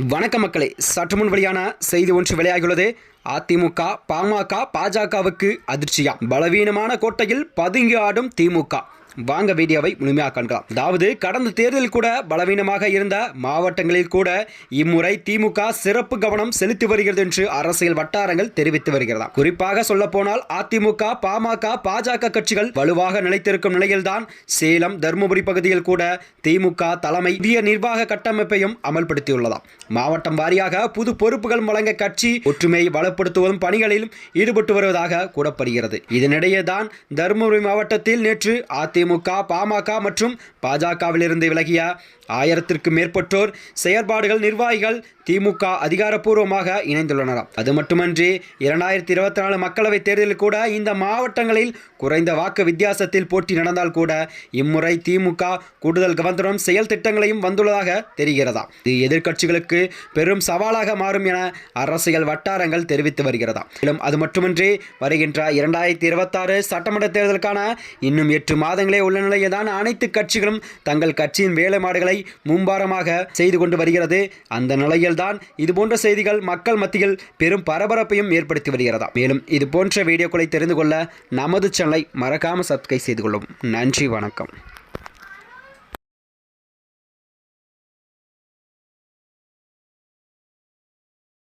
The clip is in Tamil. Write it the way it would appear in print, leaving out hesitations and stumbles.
வணக்கம் மக்களே, சற்று முன் வெளியான செய்தி ஒன்று வெளியாகியுள்ளது. அதிமுக பாமக பாஜகவுக்கு அதிர்ச்சியா? பலவீனமான கோட்டையில் பதுங்கி ஆடும் திமுக. வாங்க வீடியோவை முழுமையாக காண்கலாம். அதாவது கடந்த தேர்தலில் கூட பலவீனமாக இருந்த மாவட்டங்களில் கூட இம்முறை திமுக சிறப்பு கவனம் செலுத்தி வருகிறது என்று அரசியல் வட்டாரங்கள் தெரிவித்து வருகிறதா. குறிப்பாக சொல்ல போனால் அதிமுக பாமக பாஜக கட்சிகள் வலுவாக நிலைத்திருக்கும் நிலையில்தான் சேலம் தருமபுரி பகுதியில் கூட திமுக தலைமை புதிய நிர்வாக கட்டமைப்பையும் அமல்படுத்தியுள்ளதாம். மாவட்டம் வாரியாக புது பொறுப்புகள் வழங்க கட்சி ஒற்றுமையை பலப்படுத்துவதும் பணிகளிலும் ஈடுபட்டு வருவதாக கூறப்படுகிறது. இதனிடையே தான் தருமபுரி மாவட்டத்தில் நேற்று அதிமுக பாமக மற்றும் பாஜகவிலிருந்து விலகிய 1000க்கும் மேற்பட்டோர் செயற்பாடுகள் நிர்வாகிகள் திமுக அதிகாரப்பூர்வமாக இணைந்துள்ளனர். அது மட்டுமன்றி 2024 மக்களவைத் தேர்தலில் கூட இந்த மாவட்டங்களில் குறைந்த வாக்கு வித்தியாசத்தில் போட்டி நடந்தால் கூட இம்முறை திமுக கூடுதல் கவனத்துடன் செயல் திட்டங்களையும் வந்துள்ளதாக தெரிகிறதா. இது எதிர்க்கட்சிகளுக்கு பெரும் சவாலாக மாறும் என அரசியல் வட்டாரங்கள் தெரிவித்து வருகிறதா. மேலும் அது மட்டுமின்றி வருகின்ற 2026 சட்டமன்ற தேர்தலுக்கான இன்னும் 8 மாதங்களே உள்ள நிலையில் தான் அனைத்து கட்சிகளும் தங்கள் கட்சியின் வேலைப்பாடுகளை மும்பாரமாக செய்து கொண்டு வருகிறது. அந்த நிலையில் தான் இதுபோன்ற செய்திகள் மக்கள் மத்தியில் பெரும் பரபரப்பையும் ஏற்படுத்தி வருகிறதா. மேலும் இது போன்ற வீடியோக்களை தெரிந்து கொள்ள நமது சேனலை மறக்காமல் சப்ஸ்கிரைப் செய்து கொள்ளும். நன்றி, வணக்கம்.